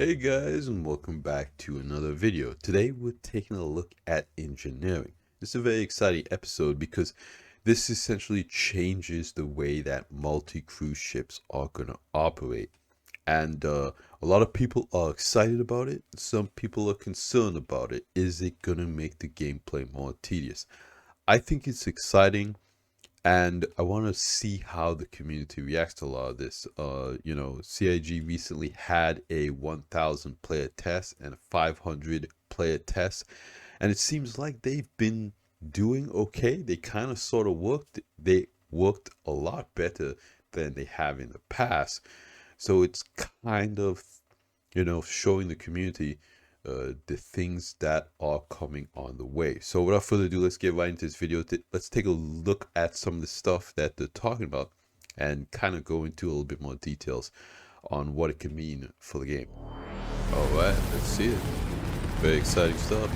Hey guys, and welcome back to another video. Today we're taking a look at engineering. This is a very exciting episode because this essentially changes the way that multi-cruise ships are going to operate. And a lot of people are excited about it. Some people are concerned about it. Is it going to make the gameplay more tedious? I think it's exciting. And I want to see how the community reacts to a lot of this. CIG recently had a 1,000 player test and a 500 player test, and it seems like they've been doing okay. They kind of sort of worked. They worked a lot better than they have in the past. So it's kind of, showing the community the things that are coming on the way. So without further ado, let's get right into this video. Let's take a look at some of the stuff that they're talking about and kind of go into a little bit more details on what it can mean for the game. All right, let's see it. Very exciting stuff.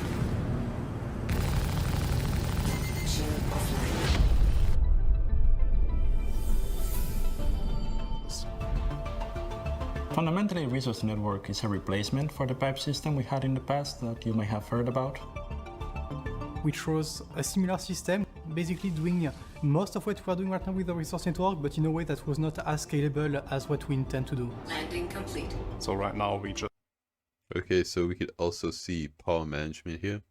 Fundamentally, Resource Network is a replacement for the pipe system we had in the past that you may have heard about. We chose a similar system, basically doing most of what we are doing right now with the Resource Network, but in a way that was not as scalable as what we intend to do. Landing complete. So right now we just... Okay, so we could also see power management here.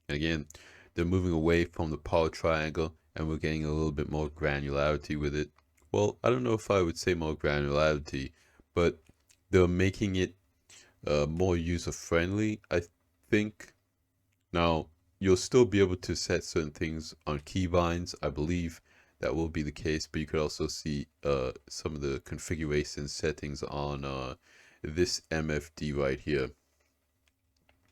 And again, they're moving away from the power triangle and we're getting a little bit more granularity with it. Well, I don't know if I would say more granularity, but they're making it more user-friendly, I think. Now, you'll still be able to set certain things on keybinds. I believe that will be the case, but you could also see some of the configuration settings on this MFD right here.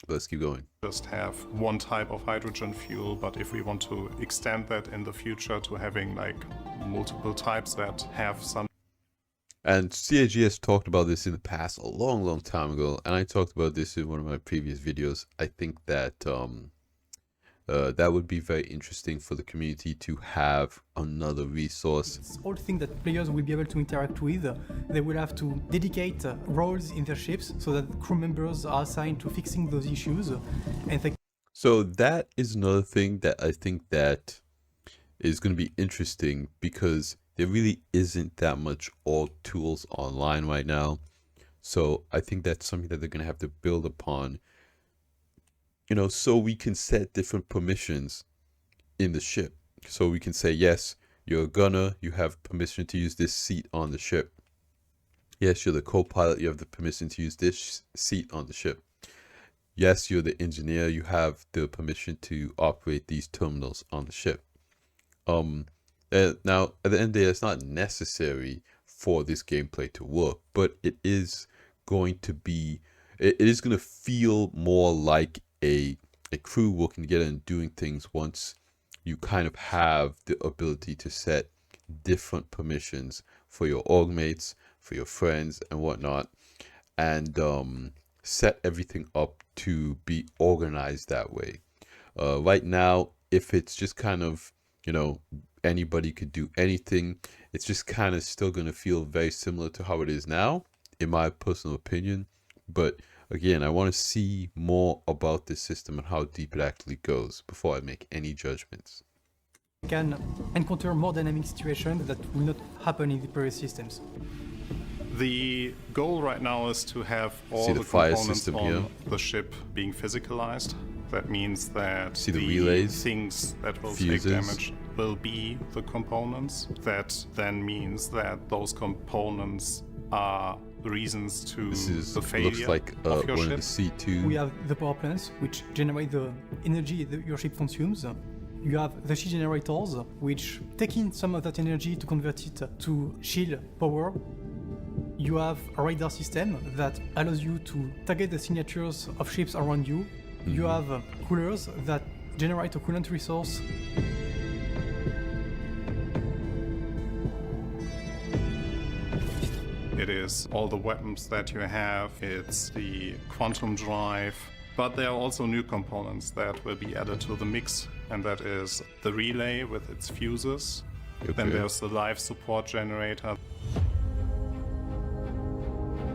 Let's keep going. Just have one type of hydrogen fuel, but if we want to extend that in the future to having like multiple types that have some... And CIG has talked about this in the past a long time ago, and I talked about this in one of my previous videos. I think that that would be very interesting for the community to have another resource. It's all things that players will be able to interact with. They will have to dedicate roles in their ships so that crew members are assigned to fixing those issues. And so that is another thing that I think that is going to be interesting because there really isn't that much alt tools online right now. So I think that's something that they're going to have to build upon, so we can set different permissions in the ship. So we can say, yes, you're a gunner, you have permission to use this seat on the ship. Yes, you're the co-pilot, you have the permission to use this seat on the ship. Yes, you're the engineer, you have the permission to operate these terminals on the ship. Now, at the end of the day, it's not necessary for this gameplay to work, but it is going to be, it is going to feel more like a crew working together and doing things once you kind of have the ability to set different permissions for your org mates, for your friends and whatnot, and set everything up to be organized that way. Right now, if it's just kind of, anybody could do anything, it's just kind of still going to feel very similar to how it is now, in my personal opinion. But again, I want to see more about this system and how deep it actually goes before I make any judgments. we can encounter more dynamic situations that will not happen in the previous systems. The goal right now is to have all See the the fire components system on here. the ship being physicalized. That means that See the relays, things that will fuses. take damage will be the components. That then means that those components are the reasons to This is the failure looks like of your one of ship. the C2. We have the power plants, which generate the energy that your ship consumes. You have the shield generators, which take in some of that energy to convert it to shield power. You have a radar system that allows you to target the signatures of ships around you. You have coolers that generate a coolant resource. It is all the weapons that you have, it's the quantum drive, but there are also new components that will be added to the mix, and that is the relay with its fuses. Then there's the life support generator.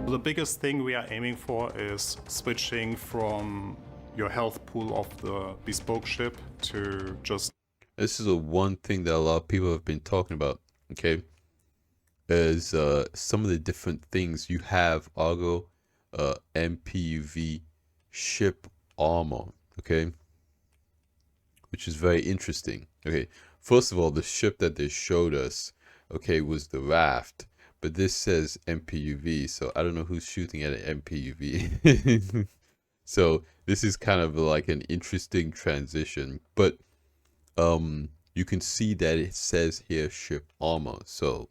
The the biggest thing we are aiming for is switching from your health pool of the bespoke ship to just... This is one thing that a lot of people have been talking about, okay? Is some of the different things you have, Argo, MPUV, ship armor, okay? Which is very interesting. Okay, first of all, the ship that they showed us, okay, was the raft. But this says MPUV, so I don't know who's shooting at an MPUV. So this is kind of like an interesting transition. But you can see that it says here ship armor. So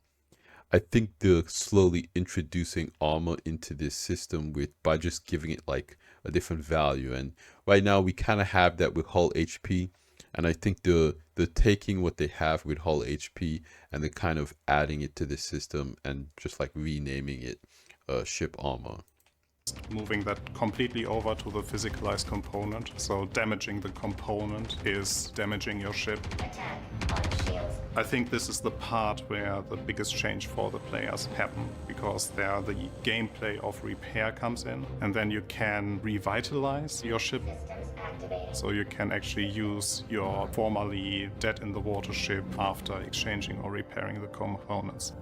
I think they're slowly introducing armor into this system by just giving it like a different value. And right now we kind of have that with hull HP. And I think they're taking what they have with hull HP and they're kind of adding it to the system and just like renaming it ship armor. Moving that completely over to the physicalized component. So damaging the component is damaging your ship. I think this is the part where the biggest change for the players happen, because there the gameplay of repair comes in, and then you can revitalize your ship. So you can actually use your formerly dead in the water ship after exchanging or repairing the components.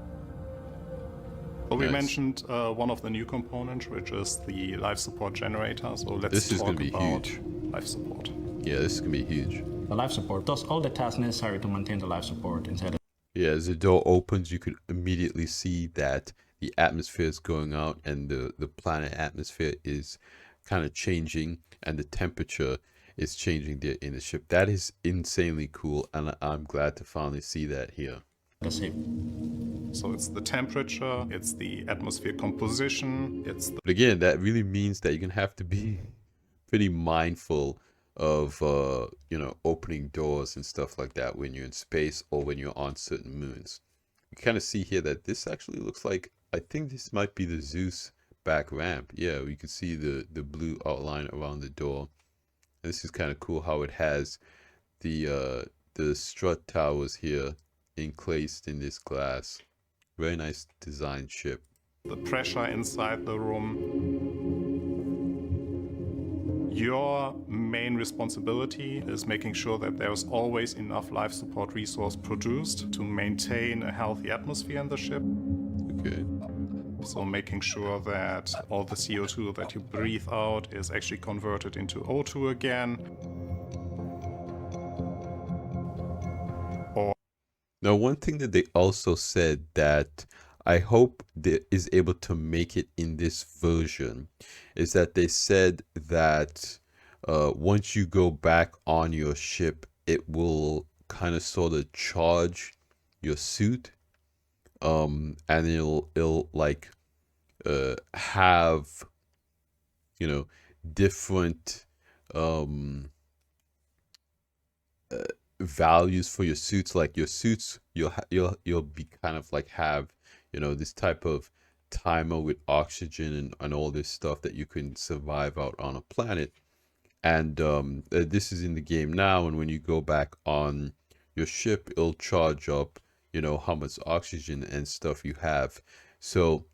So we mentioned one of the new components, which is the life support generator. So let's talk about life support. Yeah, this is going to be huge. The life support does all the tasks necessary to maintain the life support inside. Yeah, as the door opens, you could immediately see that the atmosphere is going out and the planet atmosphere is kind of changing and the temperature is changing there in the ship. That is insanely cool, and I'm glad to finally see that here. So it's the temperature, it's the atmosphere composition, it's the... But again, that really means that you're going to have to be pretty mindful of, you know, opening doors and stuff like that when you're in space or when you're on certain moons. You kind of see here that this actually looks like, I think this might be the Zeus back ramp. Yeah, we can see the blue outline around the door. And this is kind of cool how it has the strut towers here encased in this glass. Very nice designed ship. The pressure inside the room. Your main responsibility is making sure that there's always enough life support resource produced to maintain a healthy atmosphere in the ship. Okay. So making sure that all the CO2 that you breathe out is actually converted into O2 again. Now, one thing that they also said that I hope that is able to make it in this version is that they said that once you go back on your ship, it will kind of sort of charge your suit, and it'll like have, you know, different values for your suits. Like your suits, you'll be kind of like have, you know, this type of timer with oxygen and all this stuff that you can survive out on a planet. And this is in the game now, and when you go back on your ship, it'll charge up, you know, how much oxygen and stuff you have. So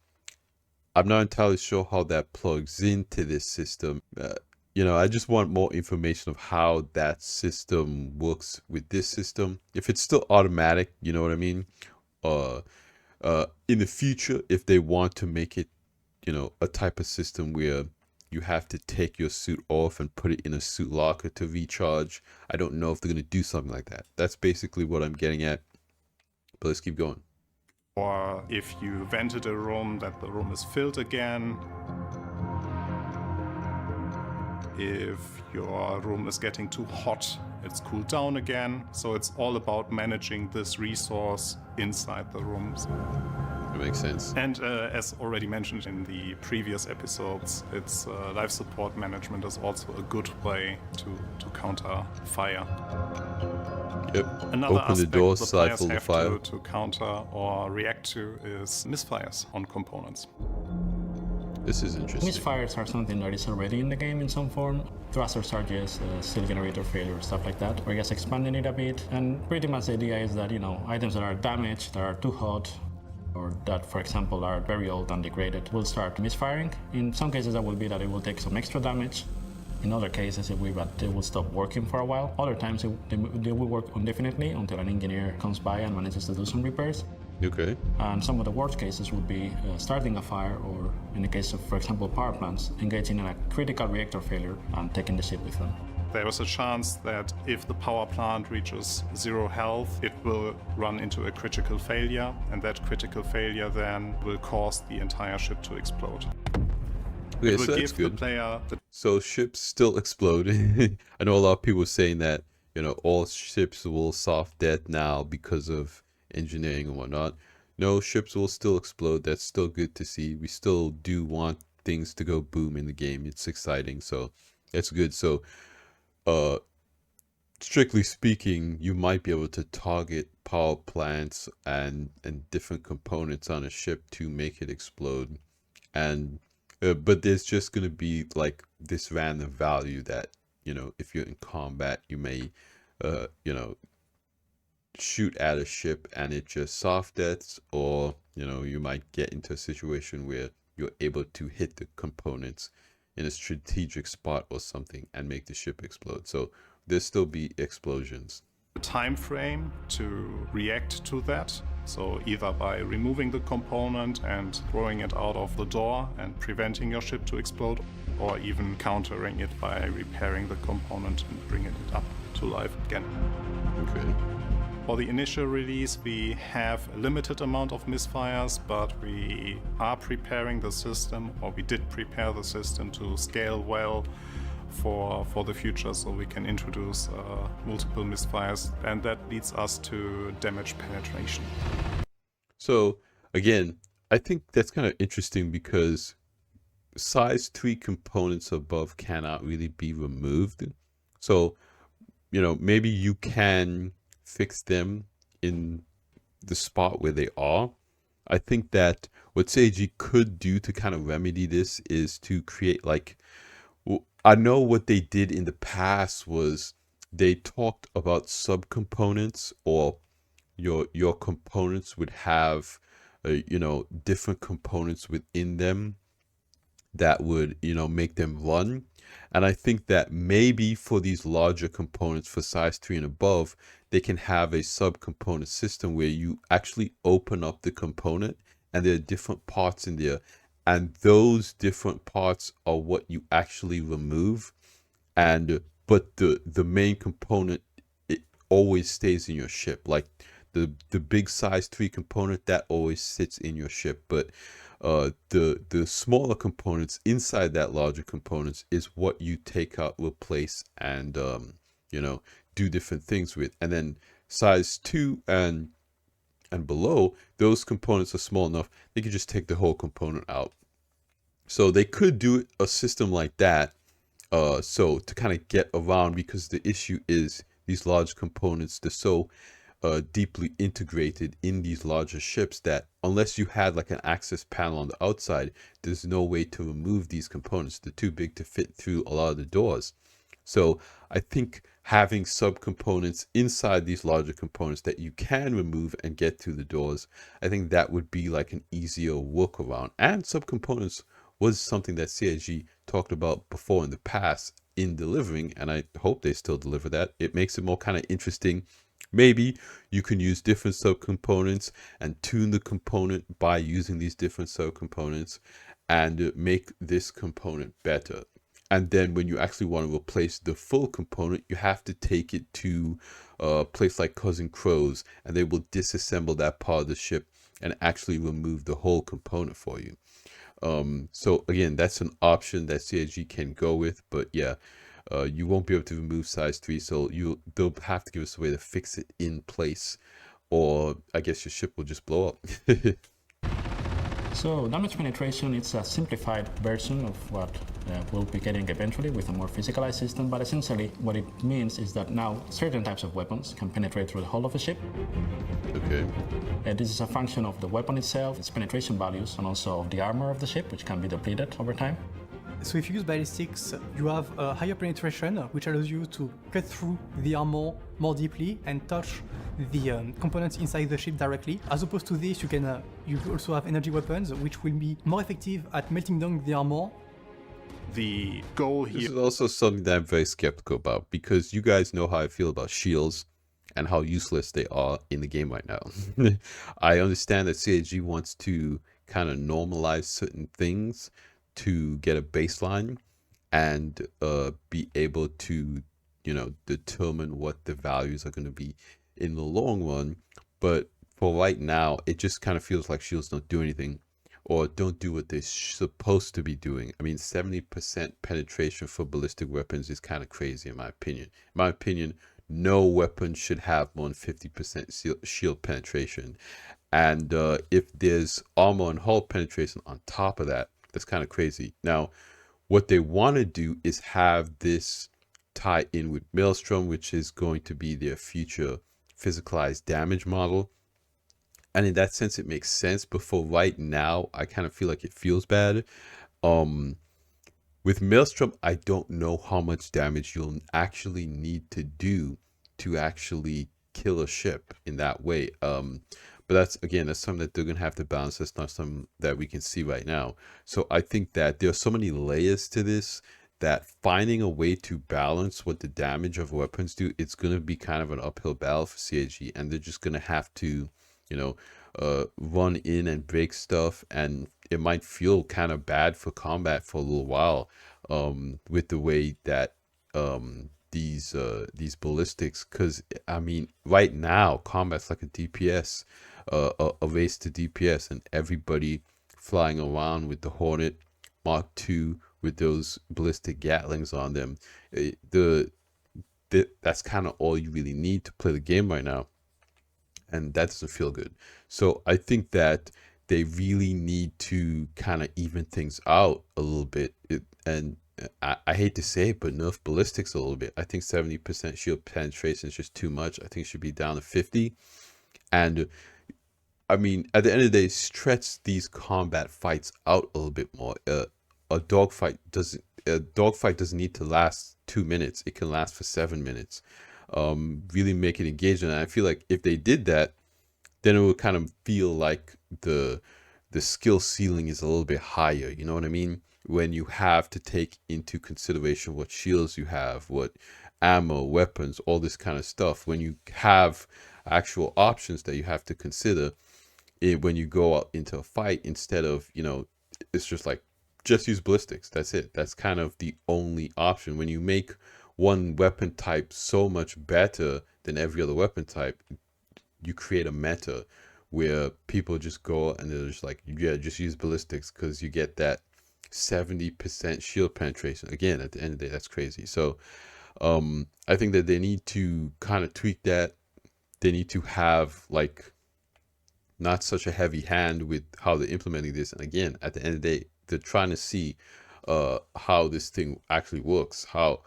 I'm not entirely sure how that plugs into this system. You know, I just want more information of how that system works with this system. If it's still automatic, you know what I mean? In the future, if they want to make it, you know, a type of system where you have to take your suit off and put it in a suit locker to recharge, I don't know if they're going to do something like that. That's basically what I'm getting at. But let's keep going. Or if you vented a room, that the room is filled again. If your room is getting too hot, it's cooled down again. So it's all about managing this resource inside the rooms. That makes sense. And as already mentioned in the previous episodes, it's life support management is also a good way to counter fire. Yep. Another Open the aspect door, the stifle the players fire. have to counter or react to is misfires on components. This is interesting. Misfires are something that is already in the game in some form. Thruster charges, seal generator failure, stuff like that. We're just expanding it a bit. And pretty much the idea is that, you know, items that are damaged, that are too hot, or that, for example, are very old and degraded, will start misfiring. In some cases, that will be that it will take some extra damage. In other cases, it will be that they will stop working for a while. Other times, they will work indefinitely until an engineer comes by and manages to do some repairs. Okay. And some of the worst cases would be starting a fire, or in the case of, for example, power plants, engaging in a critical reactor failure and taking the ship with them. There is a chance that if the power plant reaches 0 health, it will run into a critical failure, and that critical failure then will cause the entire ship to explode. Okay, It will so that's give the good. player the So ships still explode. I know a lot of people saying that, you know, all ships will soft death now because of engineering and whatnot. No, ships will still explode. That's still good to see. We still do want things to go boom in the game. It's exciting, so that's good. So, strictly speaking, you might be able to target power plants and different components on a ship to make it explode. And but there's just going to be like this random value that, you know, if you're in combat, you may you know, shoot at a ship and it just soft deaths, or, you know, you might get into a situation where you're able to hit the components in a strategic spot or something and make the ship explode. So there'll still be explosions. time frame to react to that. So either by removing the component and throwing it out of the door and preventing your ship to explode, or even countering it by repairing the component and bringing it up to life again. Okay. For the initial release, we have a limited amount of misfires, but we are preparing the system, or we did prepare the system to scale well for the future, so we can introduce multiple misfires, and that leads us to damage penetration. So again, I think that's kind of interesting because size 3 components above cannot really be removed. So, you know, maybe you can fix them in the spot where they are. I think that what CAG could do to kind of remedy this is to create, like, I know what they did in the past was they talked about subcomponents, or your components would have you know, different components within them that would, you know, make them run. And I think that maybe for these larger components, for size 3 and above, they can have a subcomponent system where you actually open up the component and there are different parts in there, and those different parts are what you actually remove. And but the main component, it always stays in your ship. Like the big size 3 component, that always sits in your ship, but the smaller components inside that larger components is what you take out, replace, and you know, do different things with. And then size 2 and below, those components are small enough they can just take the whole component out. So they could do a system like that, so to kind of get around, because the issue is these large components, they're so deeply integrated in these larger ships that unless you had like an access panel on the outside, there's no way to remove these components. They're too big to fit through a lot of the doors. So I think having subcomponents inside these larger components that you can remove and get through the doors, I think that would be like an easier workaround. And subcomponents was something that CIG talked about before in the past in delivering, and I hope they still deliver that. It makes it more kind of interesting. Maybe you can use different subcomponents and tune the component by using these different subcomponents and make this component better. And then when you actually want to replace the full component, you have to take it to a place like Cousin Crow's, and they will disassemble that part of the ship and actually remove the whole component for you. So again, that's an option that CIG can go with, but yeah, you won't be able to remove size 3, so they'll have to give us a way to fix it in place, or I guess your ship will just blow up. So damage penetration is a simplified version of what we'll be getting eventually with a more physicalized system, but essentially what it means is that now certain types of weapons can penetrate through the hull of a ship. Okay. This is a function of the weapon itself, its penetration values, and also of the armor of the ship, which can be depleted over time. So if you use ballistics, you have a higher penetration, which allows you to cut through the armor more deeply and touch the components inside the ship directly. As opposed to this, you also have energy weapons, which will be more effective at melting down the armor. The goal This here is also something that I'm very skeptical about, because you guys know how I feel about shields and how useless they are in the game right now. I understand that CAG wants to kind of normalize certain things to get a baseline and be able to, determine what the values are going to be in the long run. But for right now, it just kind of feels like shields don't do anything, or don't do what they're supposed to be doing. I mean, 70% penetration for ballistic weapons is kind of crazy in my opinion. In my opinion, no weapon should have more than 50% shield penetration. And if there's armor and hull penetration on top of that, that's kind of crazy. Now, what they want to do is have this tie in with Maelstrom, which is going to be their future physicalized damage model. And in that sense, it makes sense. But for right now, I kind of feel like it feels bad. With Maelstrom, I don't know how much damage you'll actually need to do to actually kill a ship in that way. But that's something that they're gonna have to balance. That's not something that we can see right now. So I think that there are so many layers to this that finding a way to balance what the damage of weapons do, it's gonna be kind of an uphill battle for CAG, and they're just gonna have to, run in and break stuff, and it might feel kind of bad for combat for a little while, with the way that these ballistics, because I mean, right now combat's like a DPS, a race to DPS, and everybody flying around with the Hornet Mark II with those ballistic Gatlings on them. That's kind of all you really need to play the game right now, and that doesn't feel good. So I think that they really need to kind of even things out a little bit. I hate to say it, but nerf ballistics a little bit. I think 70% shield penetration is just too much. I think it should be down to 50. And I mean, at the end of the day, stretch these combat fights out a little bit more. A dogfight doesn't need to last 2 minutes. It can last for 7 minutes. Really make it engaging. And I feel like if they did that, then it would kind of feel like the skill ceiling is a little bit higher. You know what I mean? When you have to take into consideration what shields you have, what ammo, weapons, all this kind of stuff. When you have actual options that you have to consider when you go out into a fight, instead of, it's just like, just use ballistics. That's it. That's kind of the only option. When you make one weapon type so much better than every other weapon type, you create a meta where people just go and they're just like, yeah, just use ballistics because you get that 70% shield penetration. Again, at the end of the day, that's crazy. So I think that they need to kind of tweak that. They need to have like not such a heavy hand with how they're implementing this. And again, at the end of the day, they're trying to see how this thing actually works, how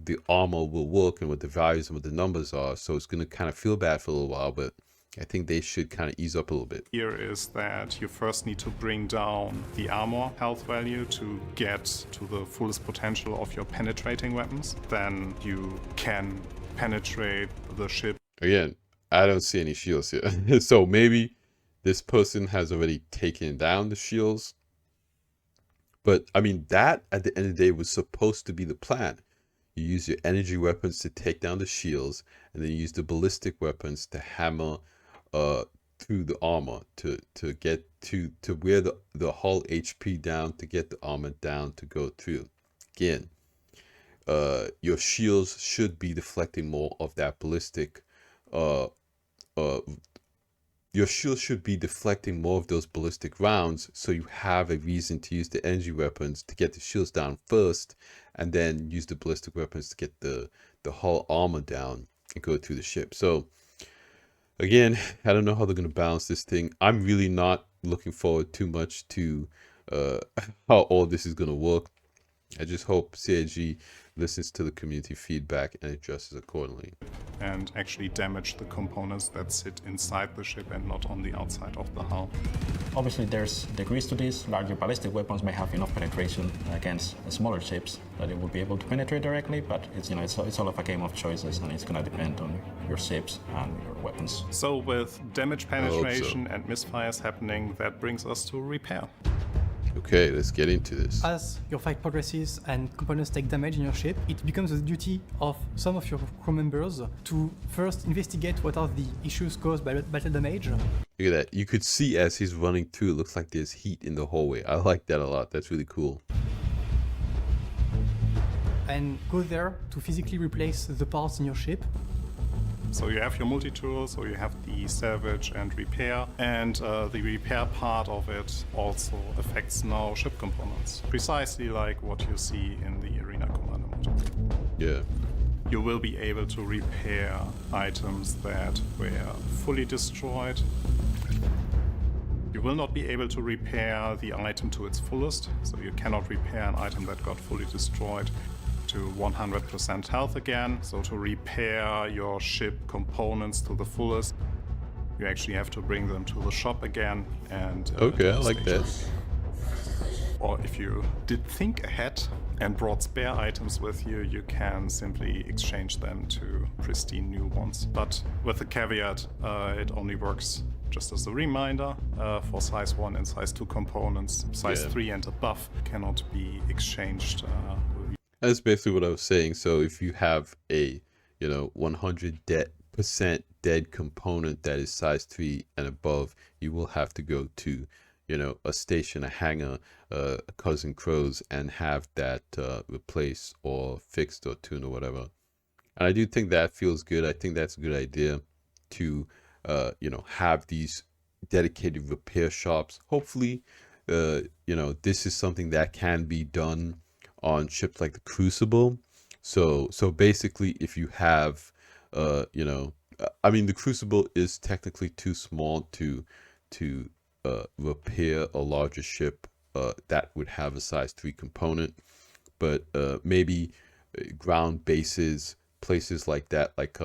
the armor will work, and what the values and what the numbers are. So it's going to kind of feel bad for a little while, but I think they should kind of ease up a little bit. here is that you first need to bring down the armor health value to get to the fullest potential of your penetrating weapons. Then you can penetrate the ship. Again, I don't see any shields here. So maybe this person has already taken down the shields. But I mean, that at the end of the day was supposed to be the plan. You use your energy weapons to take down the shields, and then you use the ballistic weapons to hammer through the armor to get to wear the hull HP down, to get the armor down to go through. Again, your shields should be deflecting more of that ballistic. Your shield should be deflecting more of those ballistic rounds, so you have a reason to use the energy weapons to get the shields down first, and then use the ballistic weapons to get the hull armor down and go through the ship. So again, I don't know how they're going to balance this thing. I'm really not looking forward too much to how all this is going to work. I just hope CIG listens to the community feedback and adjusts accordingly. And actually damage the components that sit inside the ship and not on the outside of the hull. Obviously, there's degrees to this. Larger ballistic weapons may have enough penetration against smaller ships that it will be able to penetrate directly, but it's all of a game of choices, and it's going to depend on your ships and your weapons. So with damage penetration and misfires happening, that brings us to repair. Okay, let's get into this. As your fight progresses and components take damage in your ship, it becomes the duty of some of your crew members to first investigate what are the issues caused by battle damage. Look at that. You could see as he's running through, it looks like there's heat in the hallway. I like that a lot. That's really cool. And go there to physically replace the parts in your ship. So you have your multi-tool, so you have the salvage and repair, and the repair part of it also affects now ship components, precisely like what you see in the Arena Commander mode. Yeah. You will be able to repair items that were fully destroyed. You will not be able to repair the item to its fullest, so you cannot repair an item that got fully destroyed to 100% health again. So to repair your ship components to the fullest, you actually have to bring them to the shop again and Okay, I like that. Or if you did think ahead and brought spare items with you, you can simply exchange them to pristine new ones. But with the caveat, it only works, just as a reminder, for size 1 and size 2 components. Size 3 and above cannot be exchanged. That's basically what I was saying. So if you have a, 100% dead component that is size 3 and above, you will have to go to, a station, a hangar, a Cousin Crows, and have that replaced or fixed or tuned or whatever. And I do think that feels good. I think that's a good idea to, have these dedicated repair shops. Hopefully, this is something that can be done on ships like the Crucible. So basically, if you have, the Crucible is technically too small to repair a larger ship that would have a size 3 component, but maybe ground bases, places like that, like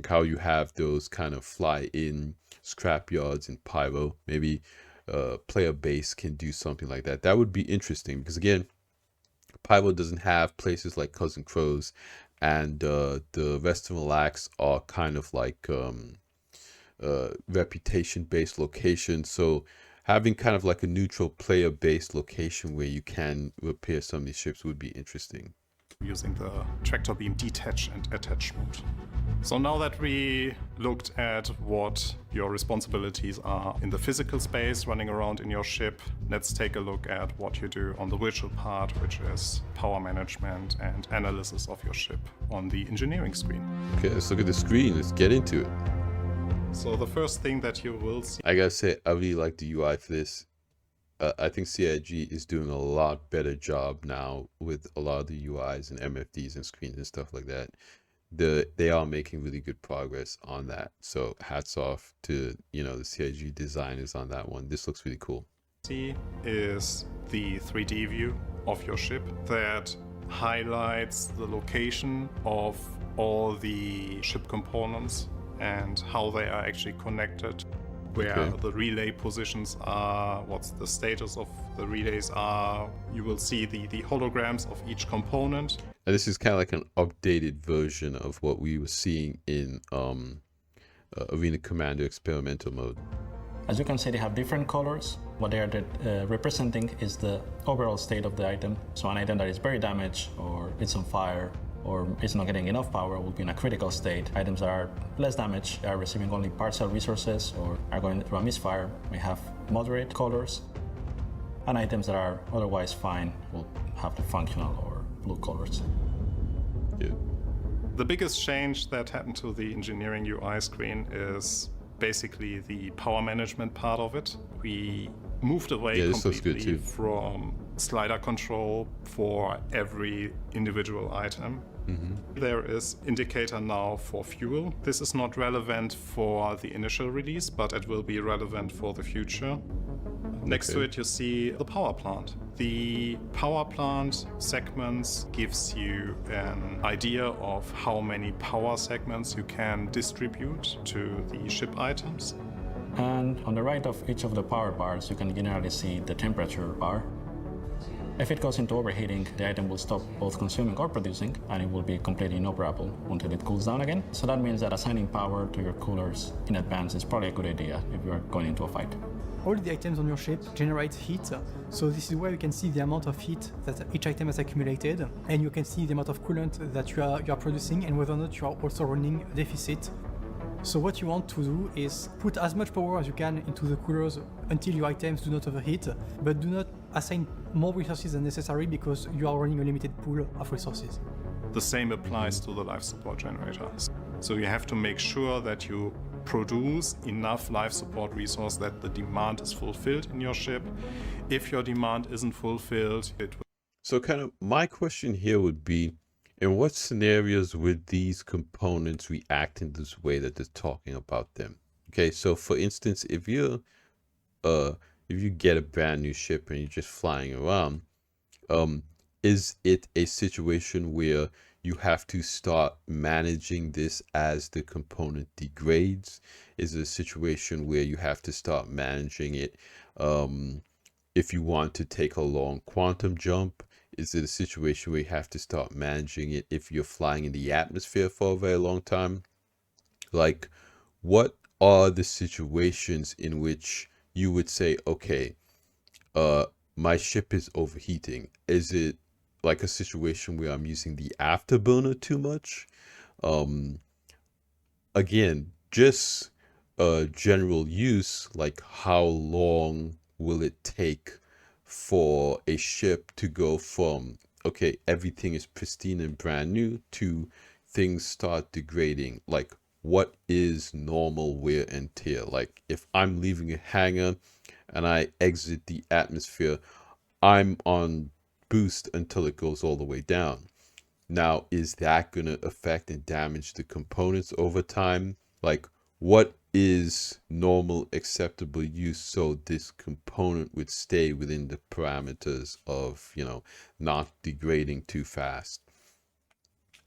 how you have those kind of fly-in scrap yards in Pyro. Maybe player base can do something like that. That would be interesting because, again, Pyro doesn't have places like Cousin Crows, and the rest of Relax are kind of like reputation-based locations. So having kind of like a neutral player-based location where you can repair some of these ships would be interesting. Using the tractor beam detach and attach mode. So now that we looked at what your responsibilities are in the physical space running around in your ship, let's take a look at what you do on the virtual part, which is power management and analysis of your ship on the engineering screen. Okay, let's look at the screen. Let's get into it. So the first thing that you will see... I gotta say, I really like the UI for this. I think CIG is doing a lot better job now with a lot of the UIs and MFDs and screens and stuff like that. They are making really good progress on that. So hats off to, the CIG designers on that one. This looks really cool. See is the 3D view of your ship that highlights the location of all the ship components and how they are actually connected, where the relay positions are, what's the status of the relays are. You will see the holograms of each component. And this is kind of like an updated version of what we were seeing in Arena Commander experimental mode. As you can see, they have different colors. What they are representing is the overall state of the item. So an item that is very damaged, or it's on fire, or it's not getting enough power, will be in a critical state. Items that are less damaged, are receiving only partial resources, or are going through a misfire, may have moderate colors. And items that are otherwise fine will have the functional or blue colors. Yeah. The biggest change that happened to the engineering UI screen is basically the power management part of it. We moved away completely from slider control for every individual item. There is indicator now for fuel. This is not relevant for the initial release, but it will be relevant for the future. Next to it, you see the power plant. The power plant segments gives you an idea of how many power segments you can distribute to the ship items. And on the right of each of the power bars, you can generally see the temperature bar. If it goes into overheating, the item will stop both consuming or producing, and it will be completely inoperable until it cools down again. So that means that assigning power to your coolers in advance is probably a good idea if you're going into a fight. All the items on your ship generate heat, so this is where you can see the amount of heat that each item has accumulated, and you can see the amount of coolant that you are producing and whether or not you are also running a deficit. So what you want to do is put as much power as you can into the coolers until your items do not overheat, but do not assign more resources than necessary because you are running a limited pool of resources. The same applies to the life support generators. So you have to make sure that you produce enough life support resource that the demand is fulfilled in your ship. If your demand isn't fulfilled, it will... So kind of my question here would be, in what scenarios would these components react in this way that they're talking about them? Okay, so for instance, if you get a brand new ship and you're just flying around, is it a situation where you have to start managing this as the component degrades? Is it a situation where you have to start managing it if you want to take a long quantum jump? Is it a situation where you have to start managing it if you're flying in the atmosphere for a very long time? Like, what are the situations in which you would say, okay, my ship is overheating? Is it like a situation where I'm using the afterburner too much? Again, just general use, like how long will it take for a ship to go from, okay, everything is pristine and brand new, to things start degrading? Like, what is normal wear and tear? Like, if I'm leaving a hangar and I exit the atmosphere, I'm on boost until it goes all the way down. Now, is that going to affect and damage the components over time? Like, what is normal acceptable use so this component would stay within the parameters of, you know, not degrading too fast?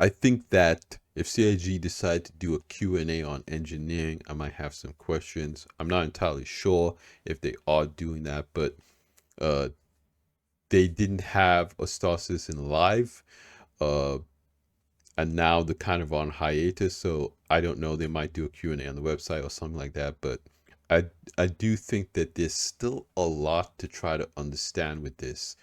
I think that if CIG decide to do a Q&A on engineering, I might have some questions. I'm not entirely sure if they are doing that, but they didn't have a Star Citizen live, and now they're kind of on hiatus, so I don't know, they might do a Q&A on the website or something like that. But I do think that there's still a lot to try to understand with this,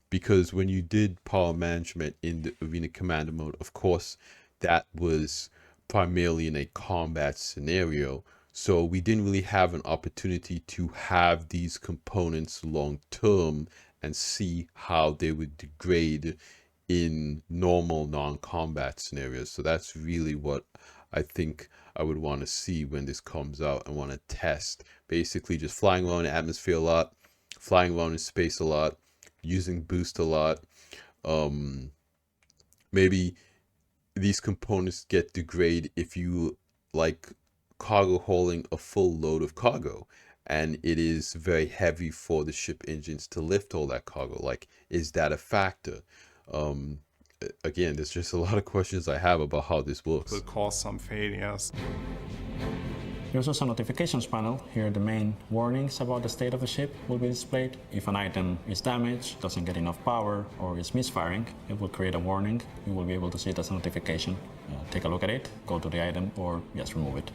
because when you did power management in the Arena Commander mode, of course that was primarily in a combat scenario, so we didn't really have an opportunity to have these components long term and see how they would degrade in normal non-combat scenarios. So that's really what I think I would want to see when this comes out and want to test. Basically just flying around in the atmosphere a lot, flying around in space a lot, using boost a lot. Maybe these components get degrade if you like cargo hauling a full load of cargo and it is very heavy for the ship engines to lift all that cargo. Like, is that a factor? Again, there's just a lot of questions I have about how this works. Will cause some failures. Here's also a notifications panel. Here the main warnings about the state of the ship will be displayed. If an item is damaged, doesn't get enough power, or is misfiring, it will create a warning. You will be able to see it as a notification. Take a look at it, go to the item, or just remove it.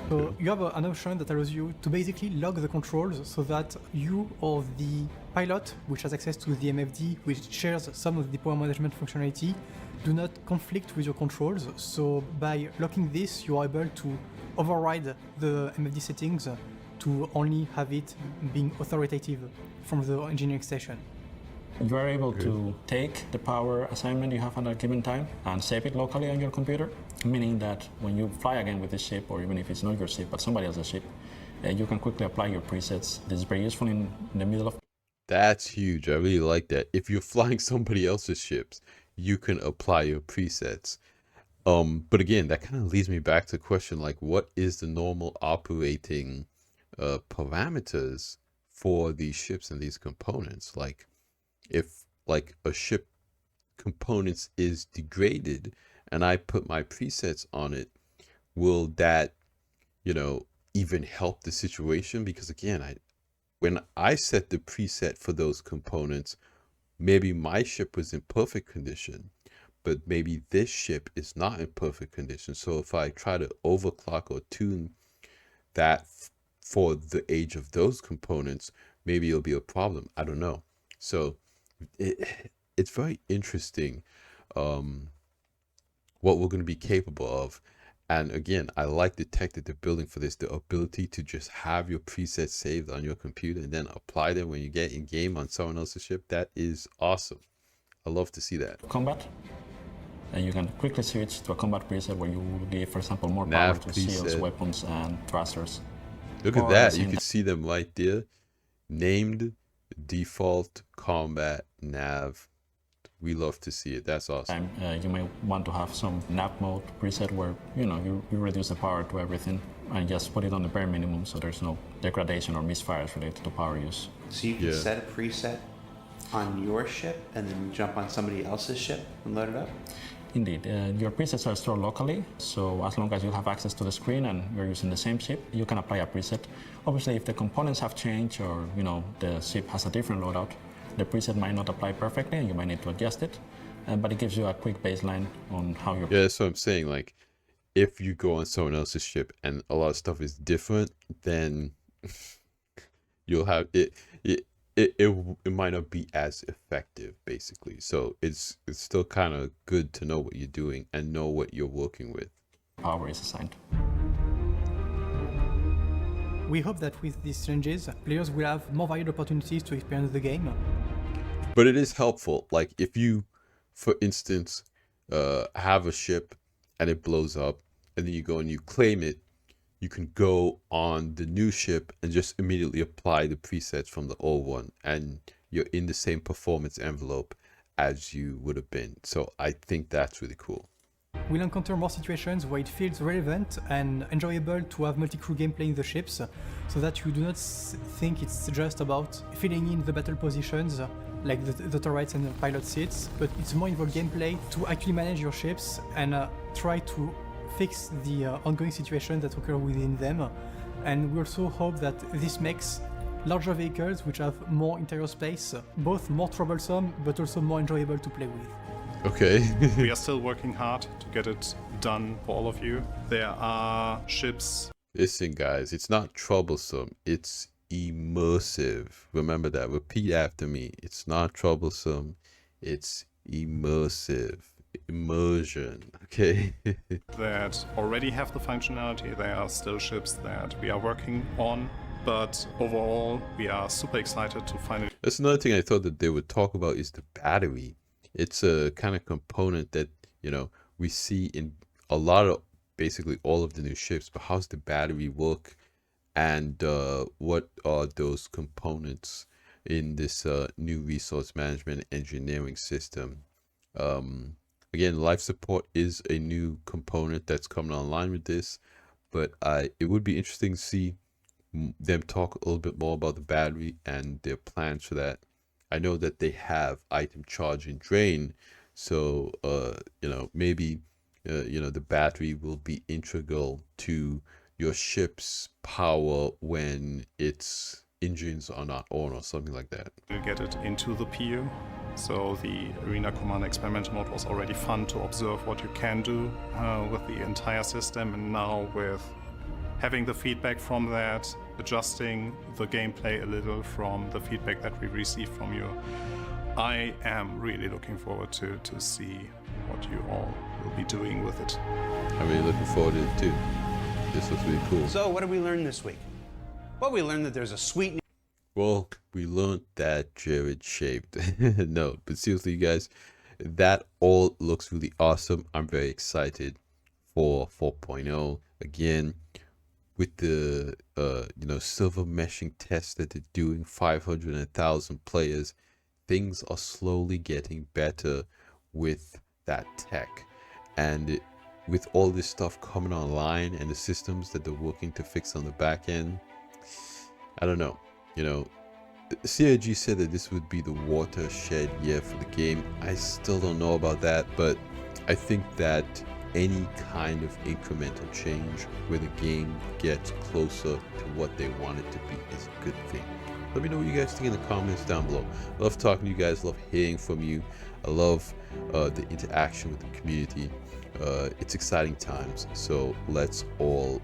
So you have an option that allows you to basically log the controls so that you or the pilot, which has access to the MFD, which shares some of the power management functionality, do not conflict with your controls. So by locking this, you are able to override the MFD settings to only have it being authoritative from the engineering station. You are able to take the power assignment you have at a given time and save it locally on your computer, meaning that when you fly again with this ship, or even if it's not your ship but somebody else's ship, you can quickly apply your presets. This is very useful in the middle of... That's huge. I really like that. If you're flying somebody else's ships, you can apply your presets. But again, that kind of leads me back to the question, like, what is the normal operating parameters for these ships and these components. Like if like a ship components is degraded and I put my presets on it, will that, you know, even help the situation? Because again, when I set the preset for those components, maybe my ship was in perfect condition, but maybe this ship is not in perfect condition. So if I try to overclock or tune that for the age of those components, maybe it'll be a problem. I don't know. So it's very interesting what we're going to be capable of. And again, I like the tech that they're building for this, the ability to just have your presets saved on your computer and then apply them when you get in game on someone else's ship. That is awesome. I love to see that. Combat, and you can quickly switch to a combat preset where you will give, for example, more power Nav to shields, preset. weapons, and thrusters. Look at Or that. the You same can see them right there. Named, default, combat, nav. We love to see it. That's awesome. You may want to have some nav mode preset where you reduce the power to everything and just put it on the bare minimum so there's no degradation or misfires related to power use. So you can set a preset on your ship and then jump on somebody else's ship and load it up? Indeed. Your presets are stored locally, so as long as you have access to the screen and you're using the same ship, you can apply a preset. Obviously, if the components have changed or the ship has a different loadout, the preset might not apply perfectly and you might need to adjust it, but it gives you a quick baseline on how you're... Yeah, that's what I'm saying. Like, if you go on someone else's ship and a lot of stuff is different, then you'll have it might not be as effective, basically. So it's still kind of good to know what you're doing and know what you're working with. Power is assigned. We hope that with these changes, players will have more varied opportunities to experience the game. But it is helpful. Like if you, for instance, have a ship and it blows up and then you go and you claim it, you can go on the new ship and just immediately apply the presets from the old one and you're in the same performance envelope as you would have been. So I think that's really cool. We'll encounter more situations where it feels relevant and enjoyable to have multi-crew gameplay in the ships, so that you do not think it's just about filling in the battle positions like the turrets and the pilot seats, but it's more involved gameplay to actually manage your ships and try to fix the ongoing situations that occur within them. And we also hope that this makes larger vehicles which have more interior space both more troublesome but also more enjoyable to play with. Okay. We are still working hard to get it done for all of you. There are ships. Listen, guys, it's not troublesome. It's immersive. Remember that. Repeat after me. It's not troublesome. It's immersive. Immersion. Okay. That already have the functionality. There are still ships that we are working on. But overall, we are super excited to finally... That's another thing I thought that they would talk about is the battery. It's a kind of component that, we see in a lot of, basically all of the new ships, but how's the battery work and what are those components in this new resource management engineering system? Again, life support is a new component that's coming online with this, but it would be interesting to see them talk a little bit more about the battery and their plans for that. I know that they have item charge and drain, so maybe the battery will be integral to your ship's power when its engines are not on or something like that. We'll get it into the PU. So the Arena Command Experimental Mode was already fun to observe what you can do with the entire system, and now with having the feedback from that, adjusting the gameplay a little from the feedback that we received from you, I am really looking forward to see what you all will be doing with it. I'm really looking forward to it too. This looks really cool. So what did we learn this week? Well, we learned that there's a sweet... Well, we learned that Jared shaved. No, but seriously, you guys, that all looks really awesome. I'm very excited for 4.0. Again, with the silver meshing test that they're doing, 500 and 1,000 players, things are slowly getting better with that tech. And with all this stuff coming online and the systems that they're working to fix on the back end, I don't know, CIG said that this would be the watershed year for the game. I still don't know about that, but I think that any kind of incremental change where the game gets closer to what they want it to be is a good thing. Let me know what you guys think in the comments down below. I love talking to you guys, love hearing from you. I love the interaction with the community. It's exciting times, so let's all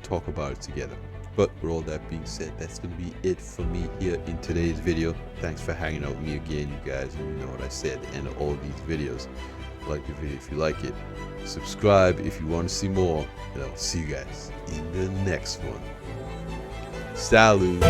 talk about it together. But with all that being said, that's going to be it for me here in today's video. Thanks for hanging out with me again, you guys. And you know what I say at the end of all these videos. Like the video if you like it. Subscribe if you want to see more. And I'll see you guys in the next one. Salut!